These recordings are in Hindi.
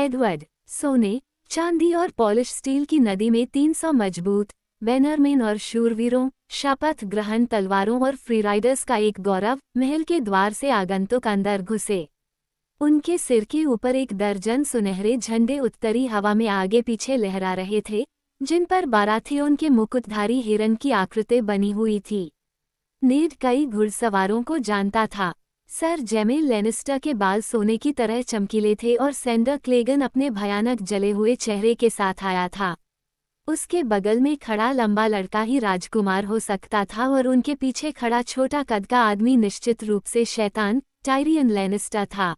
एडवर्ड, सोने, चांदी और पॉलिश स्टील की नदी में 300 मजबूत बैनरमैन और शूरवीरों, शपथ ग्रहण तलवारों और फ्रीराइडर्स का एक गौरव महल के द्वार से आगंतुक अंदर घुसे। उनके सिर के ऊपर 1 दर्जन सुनहरे झंडे उत्तरी हवा में आगे पीछे लहरा रहे थे, जिन पर बाराथियों के मुकुटधारी हिरन की आकृति बनी हुई थी। नेड कई घुड़सवारों को जानता था। सर जेमिल लैनिस्टर के बाल सोने की तरह चमकीले थे और सैंडर क्लेगन अपने भयानक जले हुए चेहरे के साथ आया था। उसके बगल में खड़ा लंबा लड़का ही राजकुमार हो सकता था और उनके पीछे खड़ा छोटा कद का आदमी निश्चित रूप से शैतान टायरियन लैनिस्टर था।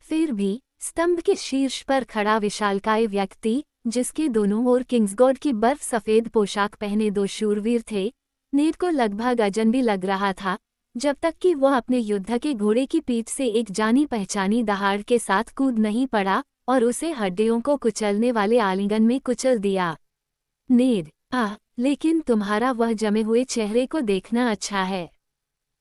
फिर भी स्तंभ के शीर्ष पर खड़ा विशालकाय व्यक्ति, जिसके दोनों ओर किंग्सगॉड की बर्फ सफेद पोशाक पहने 2 शूरवीर थे, नेड को लगभग अजनबी लग रहा था, जब तक कि वह अपने युद्ध के घोड़े की पीठ से एक जानी पहचानी दहाड़ के साथ कूद नहीं पड़ा और उसे हड्डियों को कुचलने वाले आलिंगन में कुचल दिया। नेड, लेकिन तुम्हारा वह जमे हुए चेहरे को देखना अच्छा है।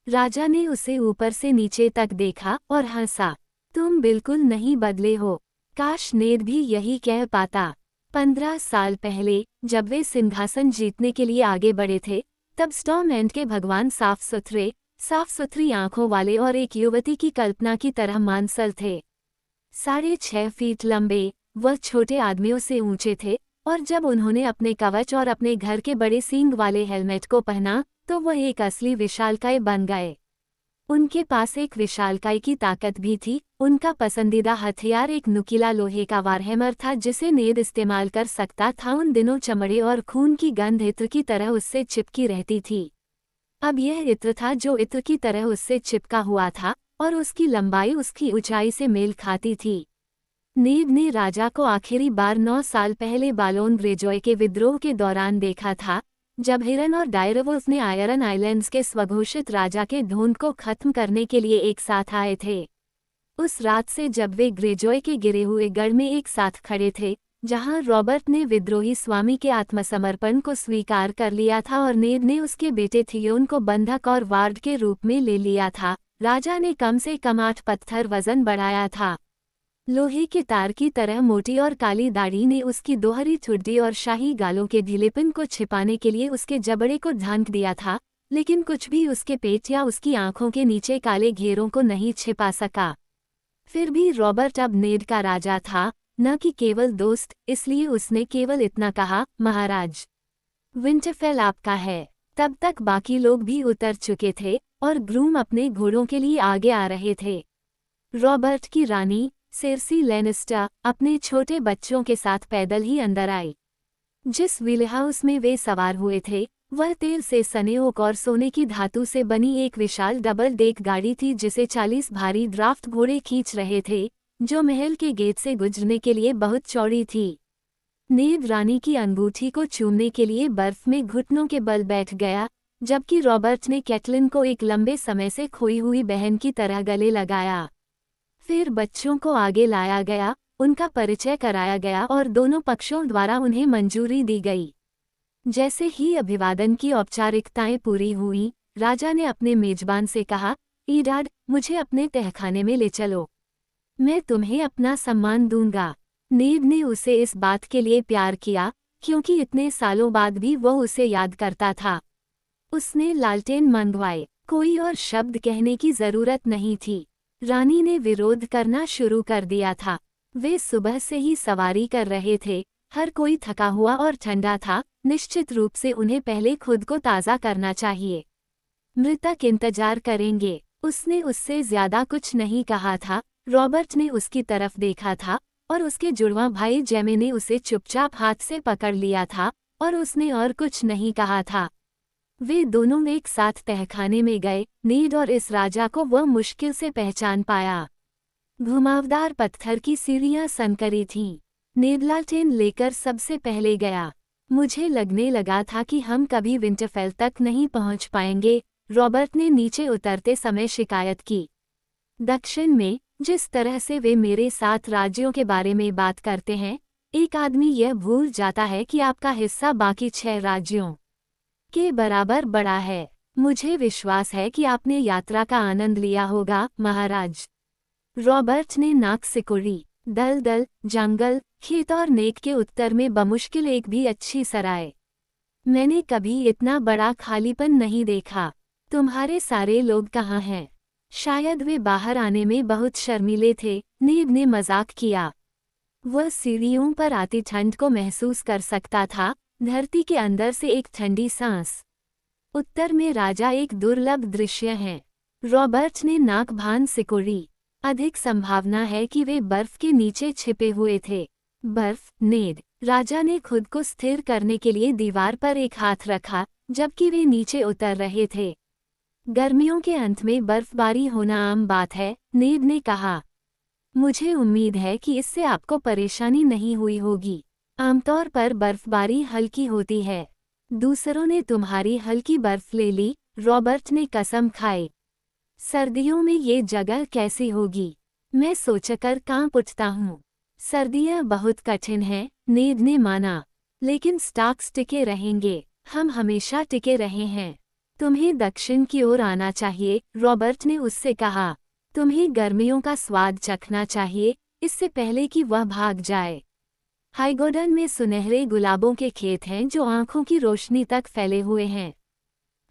राजा ने उसे ऊपर से नीचे तक देखा और हंसा। तुम बिल्कुल नहीं बदले हो। काश नेड भी यही कह पाता। 15 साल पहले, जब वे सिंहासन जीतने के लिए आगे बढ़े थे, तब स्टॉर्म एंड के भगवान साफ सुथरी आंखों वाले और एक युवती की कल्पना की तरह मांसल थे। 6.5 फीट लंबे, वह छोटे आदमियों से ऊंचे थे, और जब उन्होंने अपने कवच और अपने घर के बड़े सींग वाले हेलमेट को पहना, तो वह एक असली विशालकाय बन गए। उनके पास एक विशालकाय की ताकत भी थी। उनका पसंदीदा हथियार एक नुकीला लोहे का वारहैमर था, जिसे नेड इस्तेमाल कर सकता था। उन दिनों चमड़े और खून की गंध इत्र की तरह उससे चिपकी रहती थी। अब यह इत्र था जो इत्र की तरह उससे चिपका हुआ था, और उसकी लंबाई उसकी ऊंचाई से मेल खाती थी। नेड ने राजा को आखिरी बार 9 साल पहले बालोन ग्रेजॉय के विद्रोह के दौरान देखा था, जब हिरन और डायरवुल्फ ने आयरन आइलैंड्स के स्वघोषित राजा के ढूंढ को खत्म करने के लिए एक साथ आए थे। उस रात से जब वे ग्रेजॉय के गिरे हुए गढ़ में एक साथ खड़े थे, जहां रॉबर्ट ने विद्रोही स्वामी के आत्मसमर्पण को स्वीकार कर लिया था और नेड ने उसके बेटे थियोन को बंधक और वार्ड के रूप में ले लिया था, राजा ने कम से कम 8 पत्थर वजन बढ़ाया था। लोहे के तार की तरह मोटी और काली दाढ़ी ने उसकी दोहरी ठुड्डी और शाही गालों के ढीलेपन को छिपाने के लिए उसके जबड़े को ढांक दिया था, लेकिन कुछ भी उसके पेट या उसकी आंखों के नीचे काले घेरों को नहीं छिपा सका। फिर भी रॉबर्ट अब नेड का राजा था, न कि केवल दोस्त, इसलिए उसने केवल इतना कहा, महाराज, विंटरफेल आपका है। तब तक बाकी लोग भी उतर चुके थे और ग्रूम अपने घोड़ों के लिए आगे आ रहे थे। रॉबर्ट की रानी सेर्सी लैनिस्टर अपने छोटे बच्चों के साथ पैदल ही अंदर आई। जिस व्हील हाउस में वे सवार हुए थे, वह तेल से सने ओक और सोने की धातु से बनी एक विशाल डबल डेक गाड़ी थी, जिसे 40 भारी ड्राफ्ट घोड़े खींच रहे थे, जो महल के गेट से गुजरने के लिए बहुत चौड़ी थी। नेड रानी की अंगूठी को चूमने के लिए बर्फ में घुटनों के बल बैठ गया, जबकि रॉबर्ट ने कैटलिन को एक लंबे समय से खोई हुई बहन की तरह गले लगाया। फिर बच्चों को आगे लाया गया, उनका परिचय कराया गया और दोनों पक्षों द्वारा उन्हें मंजूरी दी गई। जैसे ही अभिवादन की औपचारिकताएं पूरी हुई, राजा ने अपने मेजबान से कहा, ईडाड, मुझे अपने तहखाने में ले चलो। मैं तुम्हें अपना सम्मान दूंगा। नेड ने उसे इस बात के लिए प्यार किया, क्योंकि इतने सालों बाद भी वह उसे याद करता था। उसने लालटेन मंगवाए। कोई और शब्द कहने की जरूरत नहीं थी। रानी ने विरोध करना शुरू कर दिया था। वे सुबह से ही सवारी कर रहे थे, हर कोई थका हुआ और ठंडा था। निश्चित रूप से उन्हें पहले खुद को ताज़ा करना चाहिए। मृतक इंतजार करेंगे। उसने उससे ज्यादा कुछ नहीं कहा था। रॉबर्ट ने उसकी तरफ देखा था और उसके जुड़वां भाई जेमे ने उसे चुपचाप हाथ से पकड़ लिया था और उसने और कुछ नहीं कहा था। वे दोनों एक साथ तहखाने में गए। नेड और इस राजा को वह मुश्किल से पहचान पाया। घुमावदार पत्थर की सीढ़ियां संकरी थीं। नेड लालटेन लेकर सबसे पहले गया। मुझे लगने लगा था कि हम कभी विंटरफेल तक नहीं पहुंच पाएंगे, रॉबर्ट ने नीचे उतरते समय शिकायत की। दक्षिण में, जिस तरह से वे मेरे साथ राज्यों के बारे में बात करते हैं, एक आदमी यह भूल जाता है कि आपका हिस्सा बाकी 6 राज्यों के बराबर बड़ा है। मुझे विश्वास है कि आपने यात्रा का आनंद लिया होगा, महाराज। रॉबर्ट ने नाक सिकुड़ी। दलदल, जंगल, खेत और नेक के उत्तर में बमुश्किल एक भी अच्छी सराय। मैंने कभी इतना बड़ा खालीपन नहीं देखा। तुम्हारे सारे लोग कहाँ हैं? शायद वे बाहर आने में बहुत शर्मीले थे, नेड ने मजाक किया। वह सीढ़ियों पर आती ठंड को महसूस कर सकता था, धरती के अंदर से एक ठंडी सांस। उत्तर में राजा एक दुर्लभ दृश्य है। रॉबर्ट ने नाक भान सिकोड़ी। अधिक संभावना है कि वे बर्फ के नीचे छिपे हुए थे। बर्फ, नेड। राजा ने खुद को स्थिर करने के लिए दीवार पर एक हाथ रखा, जबकि वे नीचे उतर रहे थे। गर्मियों के अंत में बर्फबारी होना आम बात है, नेड ने कहा। मुझे उम्मीद है कि इससे आपको परेशानी नहीं हुई होगी। आमतौर पर बर्फबारी हल्की होती है। दूसरों ने तुम्हारी हल्की बर्फ ले ली, रॉबर्ट ने कसम खाई। सर्दियों में ये जगह कैसी होगी? मैं सोचकर कांप उठता हूँ। सर्दियाँ बहुत कठिन हैं, नेड ने माना। लेकिन स्टार्क्स टिके रहेंगे। हम हमेशा टिके रहे हैं। तुम्हें दक्षिण की ओर आना चाहिए, रॉबर्ट ने उससे कहा। तुम्हें गर्मियों का स्वाद चखना चाहिए, इससे पहले कि वह भाग जाए। हाइगोडन में सुनहरे गुलाबों के खेत हैं जो आंखों की रोशनी तक फैले हुए हैं।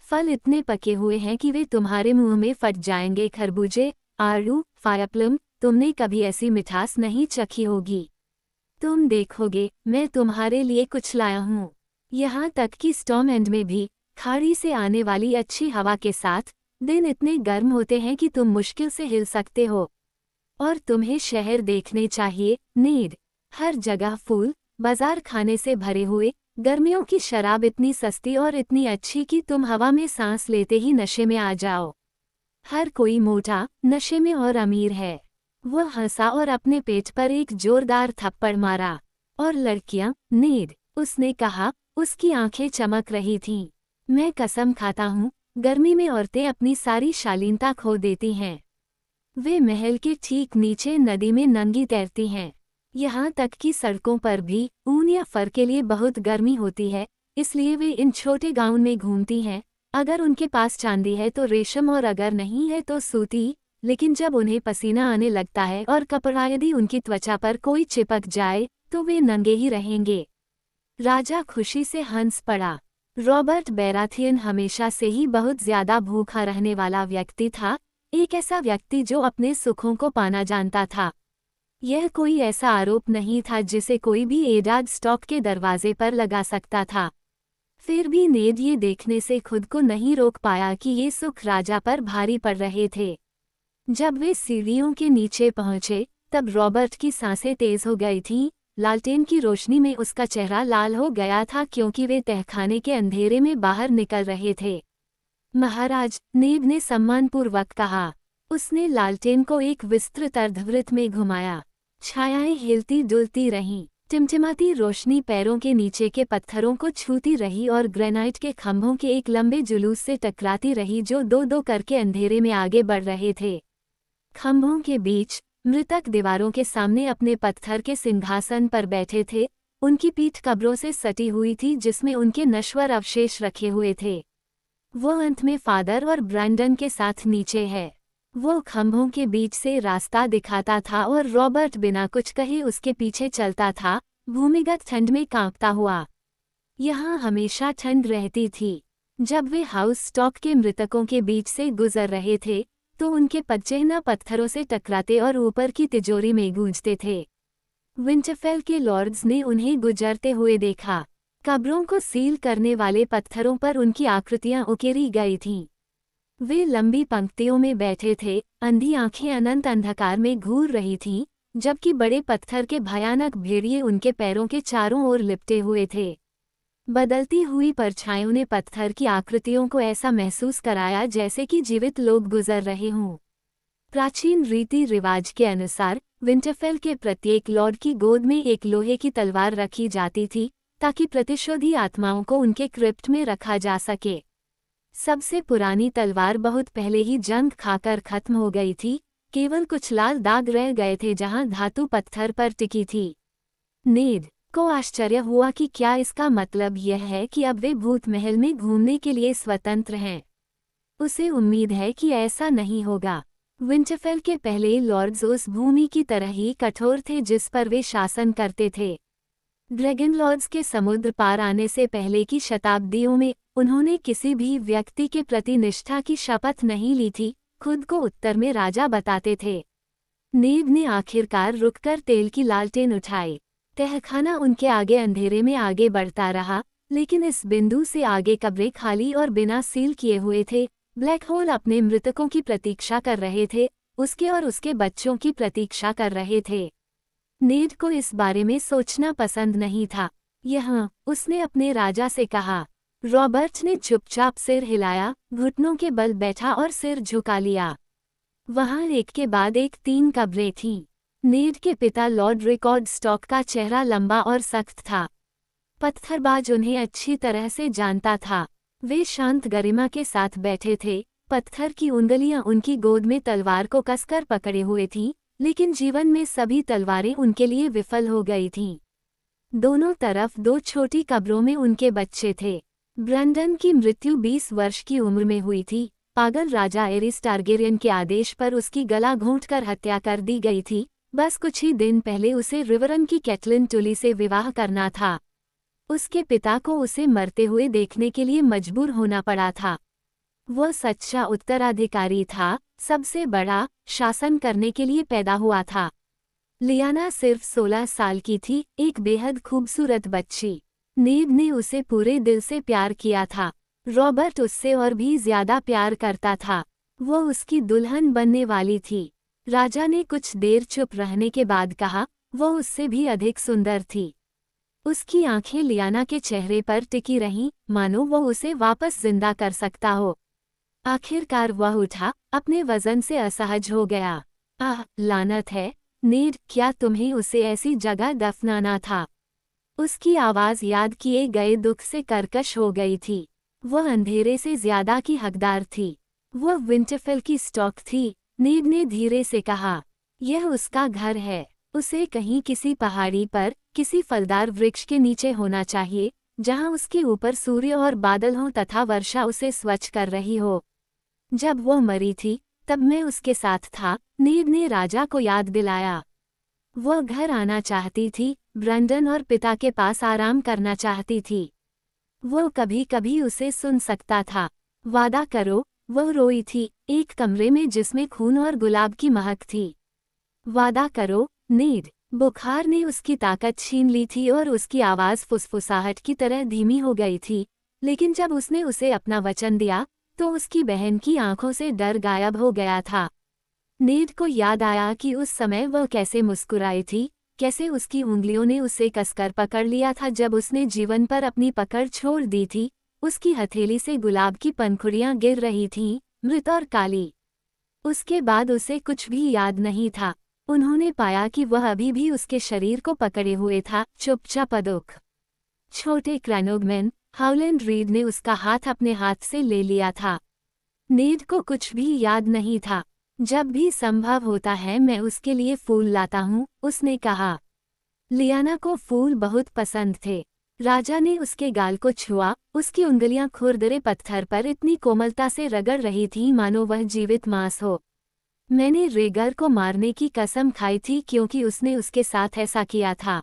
फल इतने पके हुए हैं कि वे तुम्हारे मुंह में फट जाएंगे। खरबूजे, आड़ू, फायाप्लम, तुमने कभी ऐसी मिठास नहीं चखी होगी। तुम देखोगे, मैं तुम्हारे लिए कुछ लाया हूँ। यहाँ तक कि स्टॉर्म एंड में भी, खाड़ी से आने वाली अच्छी हवा के साथ, दिन इतने गर्म होते हैं कि तुम मुश्किल से हिल सकते हो। और तुम्हें शहर देखने चाहिए, नेड। हर जगह फूल, बाजार खाने से भरे हुए। गर्मियों की शराब इतनी सस्ती और इतनी अच्छी कि तुम हवा में सांस लेते ही नशे में आ जाओ। हर कोई मोटा, नशे में और अमीर है। वह हंसा और अपने पेट पर एक जोरदार थप्पड़ मारा। और लड़कियां, नेड, उसने कहा, उसकी आंखें चमक रही थीं। मैं कसम खाता हूँ, गर्मी में औरतें अपनी सारी शालीनता खो देती हैं। वे महल के ठीक नीचे नदी में नंगी तैरती हैं। यहाँ तक कि सड़कों पर भी ऊन या फर के लिए बहुत गर्मी होती है, इसलिए वे इन छोटे गाउन में घूमती हैं। अगर उनके पास चांदी है तो रेशम और अगर नहीं है तो सूती। लेकिन जब उन्हें पसीना आने लगता है और कपड़ा यदि उनकी त्वचा पर कोई चिपक जाए तो वे नंगे ही रहेंगे। राजा खुशी से हंस पड़ा। रॉबर्ट बैराथियन हमेशा से ही बहुत ज्यादा भूखा रहने वाला व्यक्ति था, एक ऐसा व्यक्ति जो अपने सुखों को पाना जानता था। यह कोई ऐसा आरोप नहीं था जिसे कोई भी एडाद स्टॉक के दरवाजे पर लगा सकता था। फिर भी नेड ये देखने से खुद को नहीं रोक पाया कि ये सुख राजा पर भारी पड़ रहे थे। जब वे सीढ़ियों के नीचे पहुंचे, तब रॉबर्ट की सांसें तेज हो गई थीं। लालटेन की रोशनी में उसका चेहरा लाल हो गया था क्योंकि वे तहखाने के अंधेरे में बाहर निकल रहे थे। महाराज, नेड ने सम्मानपूर्वक कहा। उसने लालटेन को एक विस्तृत अर्धवृत्त में घुमाया। छायाएं हिलती डुलती रहीं। टिमटिमाती रोशनी पैरों के नीचे के पत्थरों को छूती रही और ग्रेनाइट के खंभों के एक लंबे जुलूस से टकराती रही जो दो दो करके अंधेरे में आगे बढ़ रहे थे। खंभों के बीच मृतक दीवारों के सामने अपने पत्थर के सिंहासन पर बैठे थे। उनकी पीठ कब्रों से सटी हुई थी जिसमें उनके नश्वर अवशेष रखे हुए थे। वो अंत में फादर और ब्रैंडन के साथ नीचे है। वो खंभों के बीच से रास्ता दिखाता था और रॉबर्ट बिना कुछ कहे उसके पीछे चलता था, भूमिगत ठंड में कांपता हुआ। यहाँ हमेशा ठंड रहती थी। जब वे हाउस स्टॉक के मृतकों के बीच से गुजर रहे थे तो उनके पदचिह्न पत्थरों से टकराते और ऊपर की तिजोरी में गूंजते थे। विंटरफेल के लॉर्ड्स ने उन्हें गुजरते हुए देखा। कब्रों को सील करने वाले पत्थरों पर उनकी आकृतियां उकेरी गई थीं। वे लंबी पंक्तियों में बैठे थे, अंधी आंखें अनंत अंधकार में घूर रही थीं, जबकि बड़े पत्थर के भयानक भेड़िए उनके पैरों के चारों ओर लिपटे हुए थे। बदलती हुई परछाइयों ने पत्थर की आकृतियों को ऐसा महसूस कराया जैसे कि जीवित लोग गुजर रहे हों। प्राचीन रीति रिवाज के अनुसार विंटरफेल के प्रत्येक लॉर्ड की गोद में एक लोहे की तलवार रखी जाती थी ताकि प्रतिशोधी आत्माओं को उनके क्रिप्ट में रखा जा सके। सबसे पुरानी तलवार बहुत पहले ही जंग खाकर खत्म हो गई थी, केवल कुछ लाल दाग रह गए थे जहां धातु पत्थर पर टिकी थी। नेड को आश्चर्य हुआ कि क्या इसका मतलब यह है कि अब वे भूत महल में घूमने के लिए स्वतंत्र हैं। उसे उम्मीद है कि ऐसा नहीं होगा। विंटरफेल के पहले लॉर्ड्स उस भूमि की तरह ही कठोर थे जिस पर वे शासन करते थे। ड्रैगन लॉर्ड्स के समुद्र पार आने से पहले की शताब्दियों में उन्होंने किसी भी व्यक्ति के प्रति निष्ठा की शपथ नहीं ली थी, खुद को उत्तर में राजा बताते थे। नेड ने आखिरकार रुककर तेल की लालटेन उठाई। तहखाना उनके आगे अंधेरे में आगे बढ़ता रहा, लेकिन इस बिंदु से आगे कब्रें खाली और बिना सील किए हुए थे। ब्लैक होल अपने मृतकों की प्रतीक्षा कर रहे थे, उसके और उसके बच्चों की प्रतीक्षा कर रहे थे। नेड को इस बारे में सोचना पसंद नहीं था। यहाँ उसने अपने राजा से कहा। रॉबर्ट ने चुपचाप सिर हिलाया, घुटनों के बल बैठा और सिर झुका लिया। वहाँ एक के बाद एक 3 कब्रें थीं। नेड के पिता लॉर्ड रिकॉर्ड स्टॉक का चेहरा लंबा और सख्त था। पत्थरबाज उन्हें अच्छी तरह से जानता था। वे शांत गरिमा के साथ बैठे थे, पत्थर की उंगलियां उनकी गोद में तलवार को कसकर पकड़े हुए थीं, लेकिन जीवन में सभी तलवारें उनके लिए विफल हो गई थीं। दोनों तरफ 2 छोटी कब्रों में उनके बच्चे थे। ब्रैंडन की मृत्यु 20 वर्ष की उम्र में हुई थी। पागल राजा एरिस टारगेरियन के आदेश पर उसकी गला घोंटकर हत्या कर दी गई थी। बस कुछ ही दिन पहले उसे रिवरन की कैटलिन टुली से विवाह करना था। उसके पिता को उसे मरते हुए देखने के लिए मजबूर होना पड़ा था। वह सच्चा उत्तराधिकारी था, सबसे बड़ा, शासन करने के लिए पैदा हुआ था। लियाना सिर्फ 16 साल की थी, एक बेहद खूबसूरत बच्ची। नेड ने उसे पूरे दिल से प्यार किया था। रॉबर्ट उससे और भी ज्यादा प्यार करता था। वह उसकी दुल्हन बनने वाली थी। राजा ने कुछ देर चुप रहने के बाद कहा, वह उससे भी अधिक सुंदर थी। उसकी आंखें लियाना के चेहरे पर टिकी रहीं, मानो वह उसे वापस जिंदा कर सकता हो। आखिरकार वह उठा, अपने वजन से असहज हो गया। आह, लानत है, नेड, क्या तुम्हें उसे ऐसी जगह दफनाना था? उसकी आवाज याद किए गए दुख से कर्कश हो गई थी। वह अंधेरे से ज्यादा की हकदार थी। वह विंटरफेल की स्टॉक थी। नेड ने धीरे से कहा, यह उसका घर है। उसे कहीं किसी पहाड़ी पर, किसी फलदार वृक्ष के नीचे होना चाहिए, जहां उसके ऊपर सूर्य और बादल हों तथा वर्षा उसे स्वच्छ कर रही हो। जब वह मरी थी, तब मैं उसके साथ था, नेड ने राजा को याद दिलाया। वह घर आना चाहती थी, ब्रैंडन और पिता के पास आराम करना चाहती थी। वह कभी कभी उसे सुन सकता था। वादा करो, वह रोई थी, एक कमरे में जिसमें खून और गुलाब की महक थी। वादा करो, नेड। बुखार ने उसकी ताकत छीन ली थी और उसकी आवाज़ फुसफुसाहट की तरह धीमी हो गई थी, लेकिन जब उसने उसे अपना वचन दिया, तो उसकी बहन की आंखों से डर गायब हो गया था। नेड को याद आया कि उस समय वह कैसे मुस्कुराई थी, कैसे उसकी उंगलियों ने उसे कसकर पकड़ लिया था जब उसने जीवन पर अपनी पकड़ छोड़ दी थी। उसकी हथेली से गुलाब की पंखुड़ियां गिर रही थीं, मृत और काली। उसके बाद उसे कुछ भी याद नहीं था। उन्होंने पाया कि वह अभी भी उसके शरीर को पकड़े हुए था, चुपचाप अदुख। छोटे क्रैनोगमैन, हाउलैंड रीड ने उसका हाथ अपने हाथ से ले लिया था। नेड को कुछ भी याद नहीं था। जब भी संभव होता है मैं उसके लिए फूल लाता हूँ, उसने कहा। लियाना को फूल बहुत पसंद थे। राजा ने उसके गाल को छुआ, उसकी उंगलियां खुरदरे पत्थर पर इतनी कोमलता से रगड़ रही थीं मानो वह जीवित मांस हो। मैंने रेगर को मारने की कसम खाई थी क्योंकि उसने उसके साथ ऐसा किया था।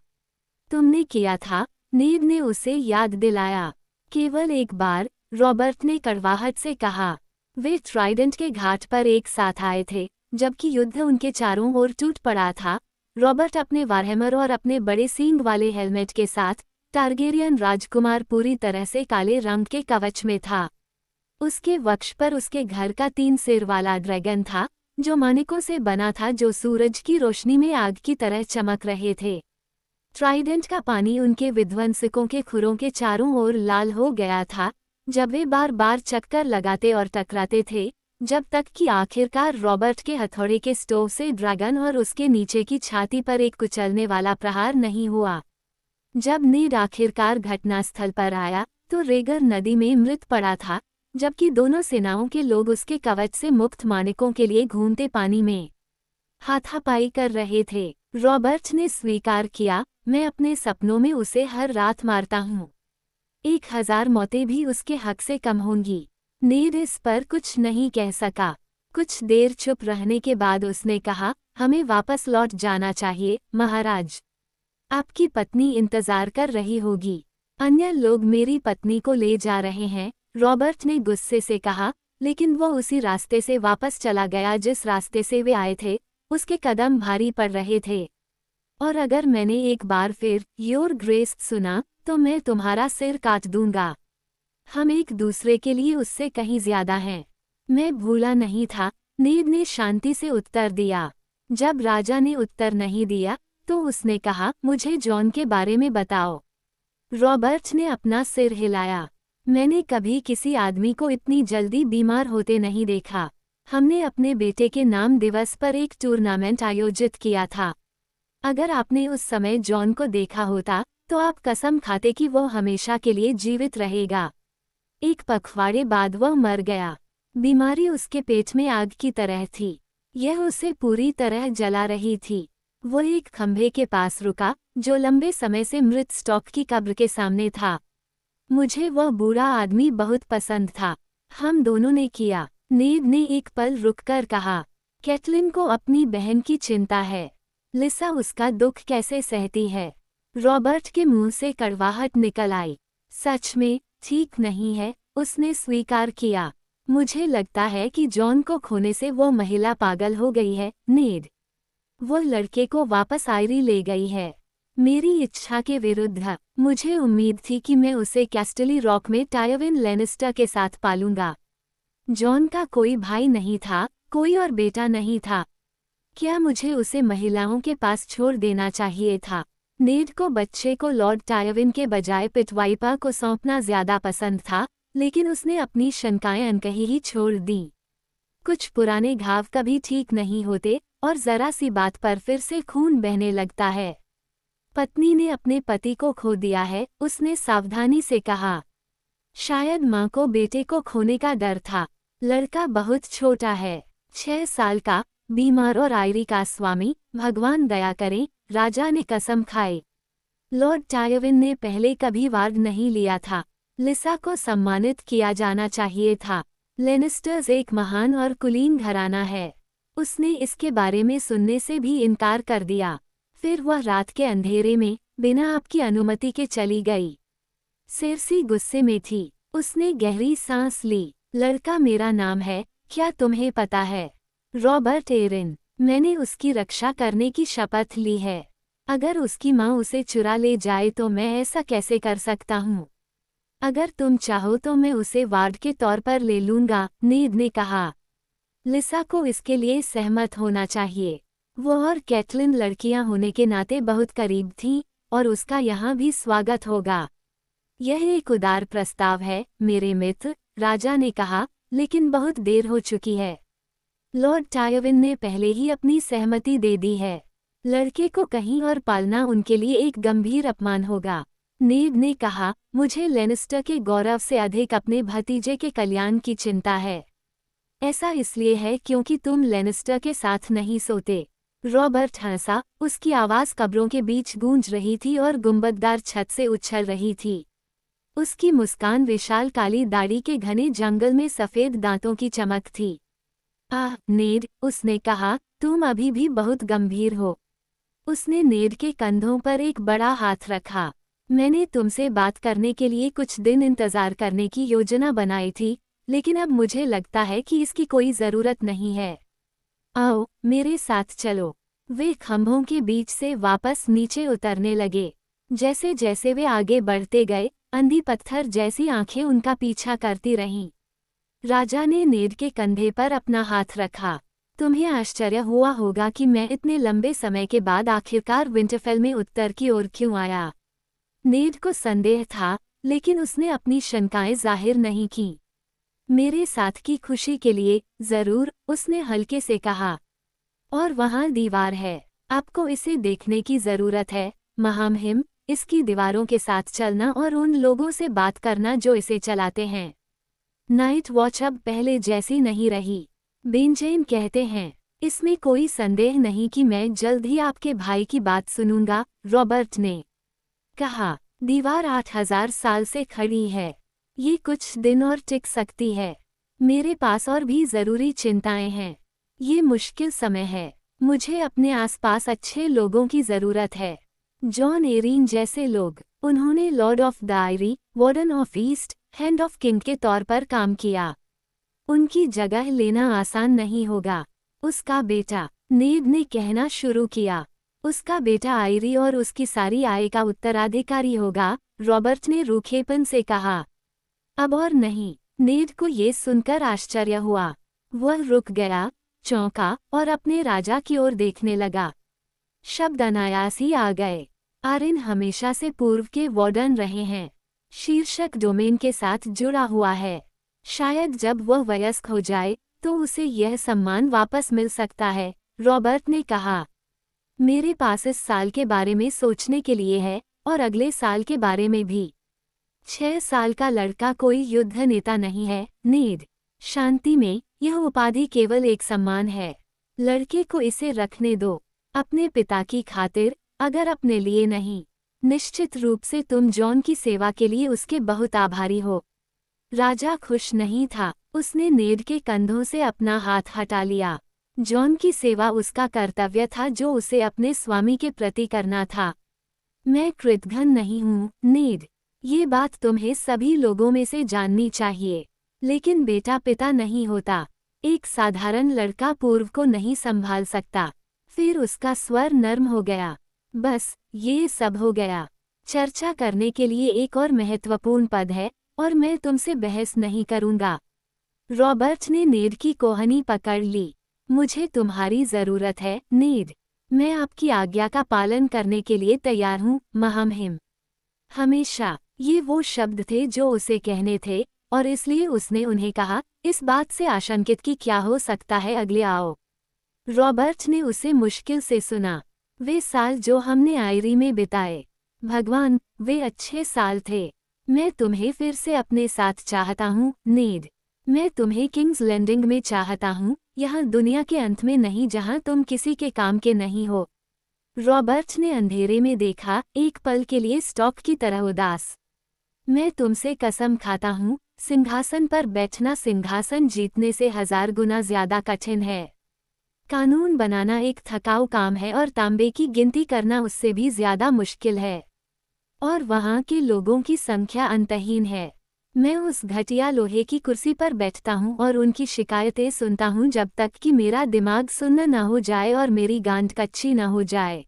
तुमने किया था, नेड ने उसे याद दिलाया। केवल एक बार, रॉबर्ट ने कड़वाहट से कहा। वे ट्राइडेंट के घाट पर एक साथ आए थे, जबकि युद्ध उनके चारों ओर टूट पड़ा था। रॉबर्ट अपने वारहैमर और अपने बड़े सींग वाले हेलमेट के साथ, टारगेरियन राजकुमार पूरी तरह से काले रंग के कवच में था। उसके वक्ष पर उसके घर का 3 सिर वाला ड्रैगन था, जो मानिकों से बना था जो सूरज की रोशनी में आग की तरह चमक रहे थे। ट्राइडेंट का पानी उनके विध्वंसकों के खुरों के चारों ओर लाल हो गया था, जब वे बार बार चक्कर लगाते और टकराते थे, जब तक कि आखिरकार रॉबर्ट के हथौड़े के स्टोव से ड्रैगन और उसके नीचे की छाती पर एक कुचलने वाला प्रहार नहीं हुआ। जब नेड आखिरकार घटनास्थल पर आया, तो रेगर नदी में मृत पड़ा था, जबकि दोनों सेनाओं के लोग उसके कवच से मुक्त मानिकों के लिए घूमते पानी में हाथापाई कर रहे थे। रॉबर्ट ने स्वीकार किया, मैं अपने सपनों में उसे हर रात मारता हूँ। 1000 मौतें भी उसके हक से कम होंगी। नेड इस पर कुछ नहीं कह सका। कुछ देर चुप रहने के बाद उसने कहा, हमें वापस लौट जाना चाहिए, महाराज। आपकी पत्नी इंतजार कर रही होगी। अन्य लोग मेरी पत्नी को ले जा रहे हैं, रॉबर्ट ने गुस्से से कहा, लेकिन वो उसी रास्ते से वापस चला गया जिस रास्ते से वे आए थे। उसके कदम भारी पड़ रहे थे। और अगर मैंने एक बार फिर योर ग्रेस सुना तो मैं तुम्हारा सिर काट दूंगा। हम एक दूसरे के लिए उससे कहीं ज्यादा हैं। मैं भूला नहीं था, नेड ने शांति से उत्तर दिया। जब राजा ने उत्तर नहीं दिया तो उसने कहा, मुझे जॉन के बारे में बताओ। रॉबर्ट ने अपना सिर हिलाया। मैंने कभी किसी आदमी को इतनी जल्दी बीमार होते नहीं देखा। हमने अपने बेटे के नाम दिवस पर एक टूर्नामेंट आयोजित किया था। अगर आपने उस समय जॉन को देखा होता तो आप कसम खाते कि वो हमेशा के लिए जीवित रहेगा। एक पखवाड़े बाद वह मर गया। बीमारी उसके पेट में आग की तरह थी। यह उसे पूरी तरह जला रही थी। वो एक खंभे के पास रुका जो लंबे समय से मृत स्टॉक की कब्र के सामने था। मुझे वह बूढ़ा आदमी बहुत पसंद था। हम दोनों ने किया। नेड ने एक पल रुककर कहा, कैटलिन को अपनी बहन की चिंता है। लिसा उसका दुख कैसे सहती है। रॉबर्ट के मुंह से कड़वाहट निकल आई। सच में ठीक नहीं है, उसने स्वीकार किया। मुझे लगता है कि जॉन को खोने से वो महिला पागल हो गई है, नेड। वो लड़के को वापस आयरी ले गई है, मेरी इच्छा के विरुद्ध। मुझे उम्मीद थी कि मैं उसे कैस्टली रॉक में टायविन लेनिस्टर के साथ पालूंगा। जॉन का कोई भाई नहीं था, कोई और बेटा नहीं था। क्या मुझे उसे महिलाओं के पास छोड़ देना चाहिए था? नेड को बच्चे को लॉर्ड टायविन के बजाय पिटवाइपा को सौंपना ज्यादा पसंद था, लेकिन उसने अपनी शंकाएं अनकही ही छोड़ दी। कुछ पुराने घाव कभी ठीक नहीं होते और जरा सी बात पर फिर से खून बहने लगता है। पत्नी ने अपने पति को खो दिया है, उसने सावधानी से कहा। शायद माँ को बेटे को खोने का डर था। लड़का बहुत छोटा है, 6 साल का, बीमार और आयरी का स्वामी, भगवान दया करे, राजा ने कसम खाई। लॉर्ड टायविन ने पहले कभी वार्ड नहीं लिया था। लिसा को सम्मानित किया जाना चाहिए था। लेनिस्टर्स एक महान और कुलीन घराना है। उसने इसके बारे में सुनने से भी इनकार कर दिया। फिर वह रात के अंधेरे में बिना आपकी अनुमति के चली गई। सेर्सी गुस्से में थी। उसने गहरी सांस ली। लड़का मेरा नाम है, क्या तुम्हें पता है? Robert Erin. मैंने उसकी रक्षा करने की शपथ ली है। अगर उसकी माँ उसे चुरा ले जाए तो मैं ऐसा कैसे कर सकता हूँ? अगर तुम चाहो तो मैं उसे वार्ड के तौर पर ले लूंगा, नेड ने कहा। लिसा को इसके लिए सहमत होना चाहिए। वो और कैटलिन लड़कियां होने के नाते बहुत करीब थीं और उसका यहाँ भी स्वागत होगा। यह एक उदार प्रस्ताव है, मेरे मित्र, राजा ने कहा, लेकिन बहुत देर हो चुकी है। लॉर्ड टायविन ने पहले ही अपनी सहमति दे दी है। लड़के को कहीं और पालना उनके लिए एक गंभीर अपमान होगा। नेड ने कहा, मुझे लेनिस्टर के गौरव से अधिक अपने भतीजे के कल्याण की चिंता है। ऐसा इसलिए है क्योंकि तुम लेनिस्टर के साथ नहीं सोते। रॉबर्ट हंसा, उसकी आवाज़ कब्रों के बीच गूंज रही थी और गुंबददार छत से उछल रही थी। उसकी मुस्कान विशाल काली दाढ़ी के घने जंगल में सफ़ेद दांतों की चमक थी। आह नेड, उसने कहा, तुम अभी भी बहुत गंभीर हो। उसने नेड के कंधों पर एक बड़ा हाथ रखा। मैंने तुमसे बात करने के लिए कुछ दिन इंतजार करने की योजना बनाई थी, लेकिन अब मुझे लगता है कि इसकी कोई ज़रूरत नहीं है। आओ, मेरे साथ चलो। वे खंभों के बीच से वापस नीचे उतरने लगे। जैसे जैसे वे आगे बढ़ते गए, अंधी पत्थर जैसी आंखें उनका पीछा करती रहीं। राजा ने नेड के कंधे पर अपना हाथ रखा। तुम्हें आश्चर्य हुआ होगा कि मैं इतने लंबे समय के बाद आखिरकार विंटरफेल में उत्तर की ओर क्यों आया। नेड को संदेह था, लेकिन उसने अपनी शंकाएं जाहिर नहीं की। मेरे साथ की खुशी के लिए, जरूर, उसने हल्के से कहा। और वहाँ दीवार है, आपको इसे देखने की जरूरत है, महामहिम, इसकी दीवारों के साथ चलना और उन लोगों से बात करना जो इसे चलाते हैं। नाइट वॉच अब पहले जैसी नहीं रही। बेंजेन कहते हैं, इसमें कोई संदेह नहीं कि मैं जल्द ही आपके भाई की बात सुनूंगा, रॉबर्ट ने कहा। दीवार 8000 साल से खड़ी है। ये कुछ दिन और टिक सकती है। मेरे पास और भी जरूरी चिंताएं हैं। ये मुश्किल समय है। मुझे अपने आसपास अच्छे लोगों की जरूरत है। जॉन एरीन जैसे लोग। उन्होंने Lord of the आयरी, warden of east, hand of king के तौर पर काम किया। उनकी जगह लेना आसान नहीं होगा। उसका बेटा, नेड ने कहना शुरू किया। उसका बेटा आयरी और उसकी सारी आय का उत्तराधिकारी होगा, रॉबर्ट ने रूखेपन से कहा। अब और नहीं। नेड को ये सुनकर आश्चर्य हुआ। वह रुक गया, चौंका और अपने राजा की ओर देखने लगा। शब्द अनायास ही आ गए। आरिन हमेशा से पूर्व के वार्डन रहे हैं। शीर्षक डोमेन के साथ जुड़ा हुआ है। शायद जब वह वयस्क हो जाए तो उसे यह सम्मान वापस मिल सकता है, रॉबर्ट ने कहा। मेरे पास इस साल के बारे में सोचने के लिए है और अगले साल के बारे में भी। 6 साल का लड़का कोई युद्ध नेता नहीं है, नेड। शांति में यह उपाधि केवल एक सम्मान है। लड़के को इसे रखने दो, अपने पिता की खातिर, अगर अपने लिए नहीं। निश्चित रूप से तुम जॉन की सेवा के लिए उसके बहुत आभारी हो। राजा खुश नहीं था। उसने नेड के कंधों से अपना हाथ हटा लिया। जॉन की सेवा उसका कर्तव्य था जो उसे अपने स्वामी के प्रति करना था। मैं कृतघ्न नहीं हूँ, नेड। ये बात तुम्हें सभी लोगों में से जाननी चाहिए। लेकिन बेटा पिता नहीं होता। एक साधारण लड़का पूर्व को नहीं संभाल सकता। फिर उसका स्वर नर्म हो गया। बस, ये सब हो गया। चर्चा करने के लिए एक और महत्वपूर्ण पद है और मैं तुमसे बहस नहीं करूंगा। रॉबर्ट ने नेड की कोहनी पकड़ ली। मुझे तुम्हारी जरूरत है, नेड। मैं आपकी आज्ञा का पालन करने के लिए तैयार हूँ, महामहिम। हमेशा। ये वो शब्द थे जो उसे कहने थे और इसलिए उसने उन्हें कहा। इस बात से आशंकित कि क्या हो सकता है अगले आओ। रॉबर्ट ने उसे मुश्किल से सुना। वे साल जो हमने आयरी में बिताए, भगवान, वे अच्छे साल थे। मैं तुम्हें फिर से अपने साथ चाहता हूँ, नेड। मैं तुम्हें किंग्स लैंडिंग में चाहता हूँ, यहाँ दुनिया के अंत में नहीं जहाँ तुम किसी के काम के नहीं हो। रॉबर्ट ने अंधेरे में देखा, एक पल के लिए स्टॉक की तरह उदास। मैं तुमसे कसम खाता हूँ, सिंहासन पर बैठना सिंहासन जीतने से 1000 गुना ज्यादा कठिन है। कानून बनाना एक थकाऊ काम है और तांबे की गिनती करना उससे भी ज्यादा मुश्किल है। और वहाँ के लोगों की संख्या अंतहीन है। मैं उस घटिया लोहे की कुर्सी पर बैठता हूँ और उनकी शिकायतें सुनता हूँ जब तक कि मेरा दिमाग सुन्न न हो जाए और मेरी गांठ कच्ची न हो जाए।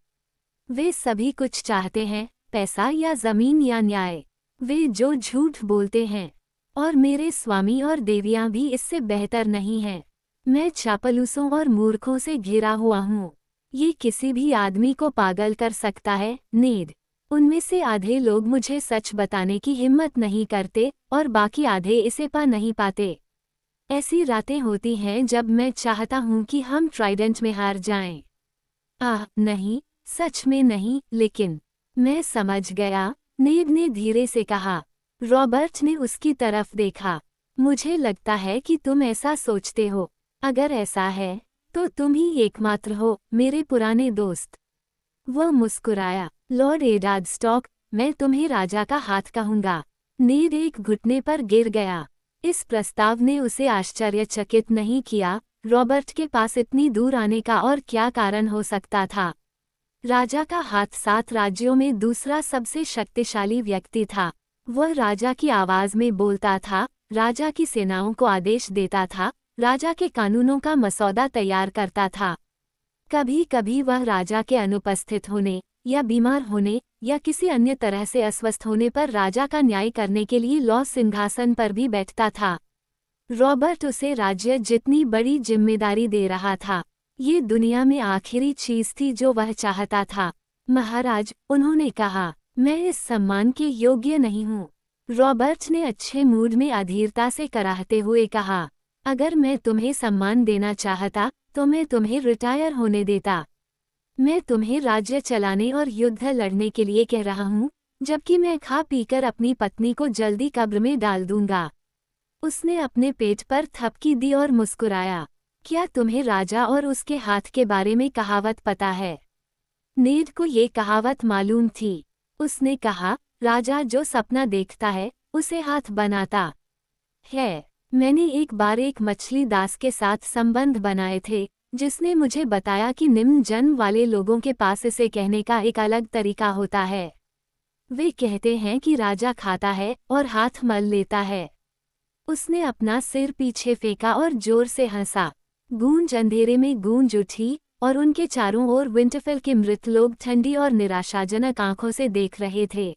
वे सभी कुछ चाहते हैं, पैसा या जमीन या न्याय। वे जो झूठ बोलते हैं। और मेरे स्वामी और देवियाँ भी इससे बेहतर नहीं हैं। मैं चापलूसों और मूर्खों से घिरा हुआ हूँ। ये किसी भी आदमी को पागल कर सकता है, नेड। उनमें से आधे लोग मुझे सच बताने की हिम्मत नहीं करते और बाकी आधे इसे पा नहीं पाते। ऐसी रातें होती हैं जब मैं चाहता हूँ कि हम ट्राइडेंट में हार जाएं। नहीं, सच में नहीं, लेकिन मैं समझ गया, नेड ने धीरे से कहा। रॉबर्ट ने उसकी तरफ देखा। मुझे लगता है कि तुम ऐसा सोचते हो। अगर ऐसा है तो तुम ही एकमात्र हो, मेरे पुराने दोस्त। वह मुस्कुराया। लॉर्ड एडाद स्टॉक, मैं तुम्हें राजा का हाथ कहूंगा। नेड एक घुटने पर गिर गया। इस प्रस्ताव ने उसे आश्चर्यचकित नहीं किया। रॉबर्ट के पास इतनी दूर आने का और क्या कारण हो सकता था। राजा का हाथ 7 राज्यों में दूसरा सबसे शक्तिशाली व्यक्ति था। वह राजा की आवाज में बोलता था, राजा की सेनाओं को आदेश देता था, राजा के कानूनों का मसौदा तैयार करता था। कभी कभी वह राजा के अनुपस्थित होने या बीमार होने या किसी अन्य तरह से अस्वस्थ होने पर राजा का न्याय करने के लिए लॉ सिंहासन पर भी बैठता था। रॉबर्ट उसे राज्य जितनी बड़ी जिम्मेदारी दे रहा था। ये दुनिया में आखिरी चीज थी जो वह चाहता था। महाराज, उन्होंने कहा, मैं इस सम्मान के योग्य नहीं हूँ। रॉबर्ट ने अच्छे मूड में अधीरता से कराहते हुए कहा, अगर मैं तुम्हें सम्मान देना चाहता तो मैं तुम्हें रिटायर होने देता। मैं तुम्हें राज्य चलाने और युद्ध लड़ने के लिए कह रहा हूँ, जबकि मैं खा पीकर अपनी पत्नी को जल्दी कब्र में डाल दूंगा। उसने अपने पेट पर थपकी दी और मुस्कुराया। क्या तुम्हें राजा और उसके हाथ के बारे में कहावत पता है? नेड को ये कहावत मालूम थी। उसने कहा, राजा जो सपना देखता है उसे हाथ बनाता है। मैंने एक बार एक मछली दास के साथ संबंध बनाए थे, जिसने मुझे बताया कि निम्न जन्म वाले लोगों के पास इसे कहने का एक अलग तरीका होता है। वे कहते हैं कि राजा खाता है और हाथ मल लेता है। उसने अपना सिर पीछे फेंका और जोर से हंसा। गूंज अंधेरे में गूंज उठी और उनके चारों ओर विंटरफेल के मृत लोग ठंडी और निराशाजनक आंखों से देख रहे थे।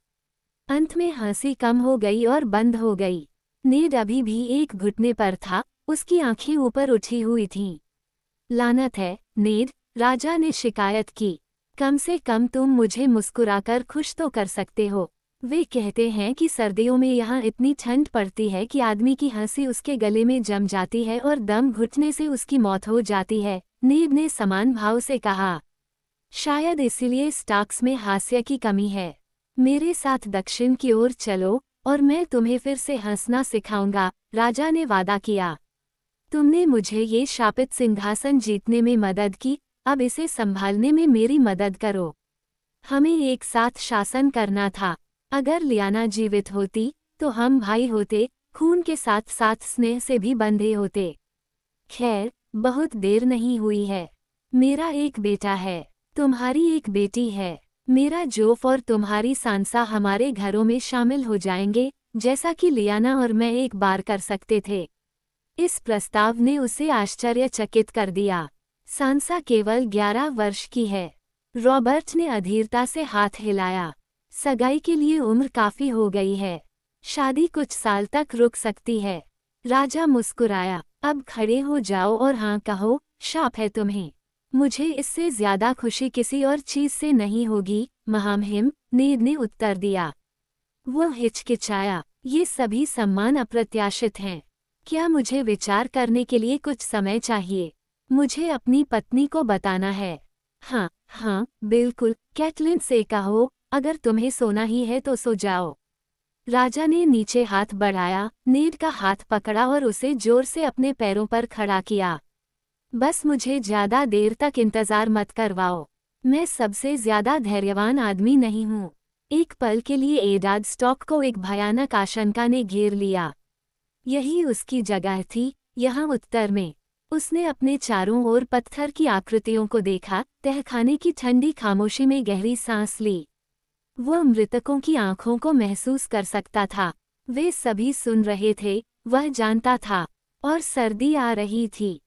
अंत में हंसी कम हो गई और बंद हो गई। नेड अभी भी एक घुटने पर था, उसकी आंखें ऊपर उठी हुई थीं। लानत है, नेड, राजा ने शिकायत की। कम से कम तुम मुझे मुस्कुराकर खुश तो कर सकते हो। वे कहते हैं कि सर्दियों में यहाँ इतनी ठंड पड़ती है कि आदमी की हंसी उसके गले में जम जाती है और दम घुटने से उसकी मौत हो जाती है, नेड ने समान भाव से कहा। शायद इसीलिए स्टार्क्स में हास्य की कमी है। मेरे साथ दक्षिण की ओर चलो और मैं तुम्हें फिर से हंसना सिखाऊंगा, राजा ने वादा किया। तुमने मुझे ये शापित सिंहासन जीतने में मदद की, अब इसे संभालने में मेरी मदद करो। हमें एक साथ शासन करना था। अगर लियाना जीवित होती तो हम भाई होते, खून के साथ साथ स्नेह से भी बंधे होते। खैर, बहुत देर नहीं हुई है। मेरा एक बेटा है, तुम्हारी एक बेटी है। मेरा जोफ और तुम्हारी सांसा हमारे घरों में शामिल हो जाएंगे, जैसा कि लियाना और मैं एक बार कर सकते थे। इस प्रस्ताव ने उसे आश्चर्यचकित कर दिया। सांसा केवल 11 वर्ष की है। रॉबर्ट ने अधीरता से हाथ हिलाया। सगाई के लिए उम्र काफी हो गई है। शादी कुछ साल तक रुक सकती है। राजा मुस्कुराया। अब खड़े हो जाओ और हाँ कहो, शाप है तुम्हें। मुझे इससे ज्यादा खुशी किसी और चीज से नहीं होगी, महामहिम, नेड ने उत्तर दिया। वह हिचकिचाया। ये सभी सम्मान अप्रत्याशित हैं। क्या मुझे विचार करने के लिए कुछ समय चाहिए? मुझे अपनी पत्नी को बताना है। हाँ, हाँ, बिल्कुल, कैटलिन से कहो, अगर तुम्हें सोना ही है तो सो जाओ। राजा ने नीचे हाथ बढ़ाया, नेड का हाथ पकड़ा और उसे जोर से अपने पैरों पर खड़ा किया। बस मुझे ज्यादा देर तक इंतजार मत करवाओ। मैं सबसे ज्यादा धैर्यवान आदमी नहीं हूँ। एक पल के लिए एडाद स्टॉक को एक भयानक आशंका ने घेर लिया। यही उसकी जगह थी, यहाँ उत्तर में। उसने अपने चारों ओर पत्थर की आकृतियों को देखा, तहखाने की ठंडी खामोशी में गहरी सांस ली। वह मृतकों की आंखों को महसूस कर सकता था। वे सभी सुन रहे थे, वह जानता था। और सर्दी आ रही थी।